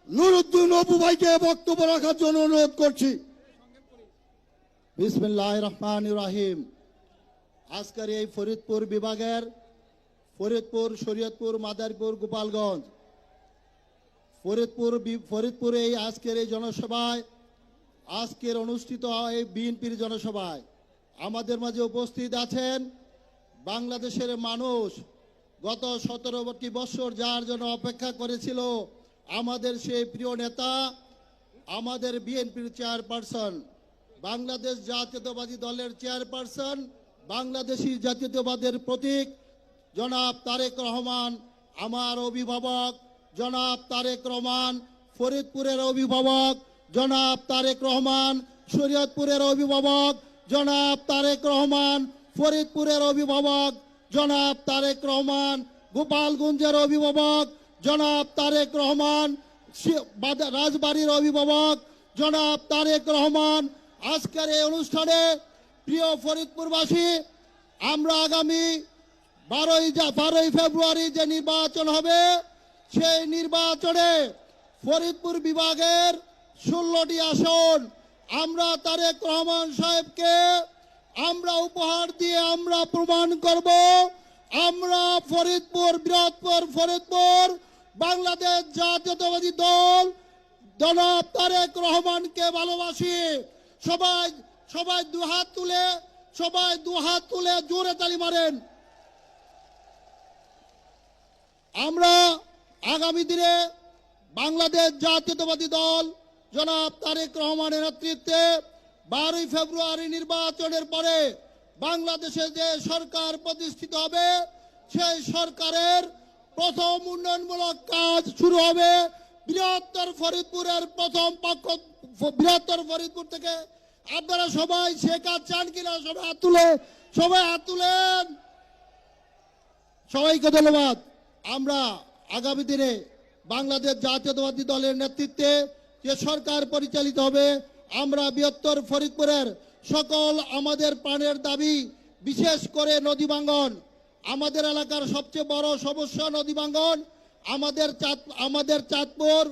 নুরুদ্দিন অপু ভাইকে বক্তব্য রাখার জন্য অনুরোধ করছি। বিসমিল্লাহির রহমানির রহিম। আজকের এই ফরিদপুর বিভাগের ফরিদপুর, শরীয়তপুর, মাদারীপুর, গোপালগঞ্জ, ফরিদপুরে এই আজকের এই জনসভায়, আজকের অনুষ্ঠিত এই বিএনপির জনসভায় আমাদের মাঝে উপস্থিত আছেন বাংলাদেশের মানুষ গত 17 বছর যার জন্য অপেক্ষা করেছিল, আমাদের সেই প্রিয় নেতা, আমাদের বিএনপির চেয়ারপারসন, বাংলাদেশ জাতীয়তাবাদী দলের চেয়ারপারসন, বাংলাদেশি জাতীয়তাবাদের প্রতীক জনাব তারেক রহমান, আমার অভিভাবক জনাব তারেক রহমান, ফরিদপুরের অভিভাবক জনাব তারেক রহমান, শরীয়তপুরের অভিভাবক জনাব তারেক রহমান, ফরিদপুরের অভিভাবক জনাব তারেক রহমান, গোপালগঞ্জের অভিভাবক জনাব তারেক রহমান, রাজবাড়ির অভিভাবক জনাব তারেক রহমান। আজকের এই অনুষ্ঠানে প্রিয় ফরিদপুরবাসী, আমরা আগামী 12ই ফেব্রুয়ারি যে নির্বাচন হবে, সেই নির্বাচনে ফরিদপুর বিভাগের 16টি আসন আমরা তারেক রহমান সাহেবকে আমরা উপহার দিয়ে আমরা প্রমাণ করব আমরা ফরিদপুর, বৃহত্তর ফরিদপুর, বাংলাদেশ জাতীয়তাবাদী দল জনাব তারেক রহমানকে ভালোবাসি। সবাই দুহাত তুলে জোরে তালি মারেন। আমরা আগামী দিনে বাংলাদেশ জাতীয়তাবাদী দল জনাব তারেক রহমানের নেতৃত্বে 12ই ফেব্রুয়ারি নির্বাচনের পরে বাংলাদেশে যে সরকার প্রতিষ্ঠিত হবে, সেই সরকারের প্রথম উন্নয়নমূলক কাজ শুরু হবে বৃহত্তর ফরিদপুরের প্রথম পক্ষ, বৃহত্তর ফরিদপুর থেকে। আপনারা সবাই সে কাজ চান কিনা? সবাই হাত তুলেন। সবাইকে ধন্যবাদ। আমরা আগামী দিনে বাংলাদেশ জাতীয়তাবাদী দলের নেতৃত্বে যে সরকার পরিচালিত হবে, আমরা বৃহত্তর ফরিদপুরের সকল আমাদের প্রাণের দাবি, বিশেষ করে নদী ভাঙ্গন, আমাদের এলাকার সবচেয়ে বড় সমস্যা নদী ভাঙ্গন। আমাদের চাঁদপুর,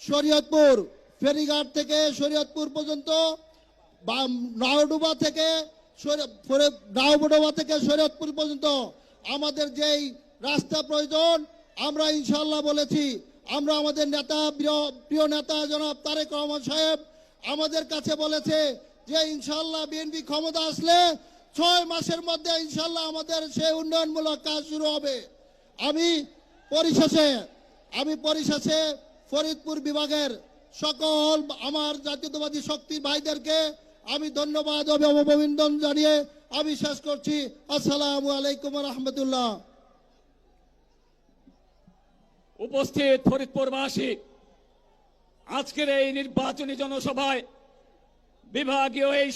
শরীয়তপুর ফেরিঘাট থেকে শরীয়তপুর পর্যন্ত, নাওডুবা থেকে শরীয়তপুর পর্যন্ত আমাদের যেই রাস্তা প্রয়োজন, আমরা ইনশাল্লাহ বলেছি, আমরা আমাদের নেতা, প্রিয় নেতা জনাব তারেক রহমান সাহেব আমাদের কাছে বলেছে যে ইনশাল্লাহ বিএনপি ক্ষমতা আসলে 6 মাসের মধ্যে ইনশাল্লাহ আমাদের সেই উন্নয়নমূলক কাজ শুরু হবে। আমি পরিশেষে ফরিদপুর বিভাগের সকল আমার জাতীয়তাবাদী শক্তির ভাইদেরকে আমি ধন্যবাদ ও অভিনন্দন জানিয়ে আমি শেষ করছি। আসসালামু আলাইকুম ওয়া রাহমাতুল্লাহ। উপস্থিত ফরিদপুরবাসী, আজকের এই নির্বাচনী জনসভায় বিভাগীয় এই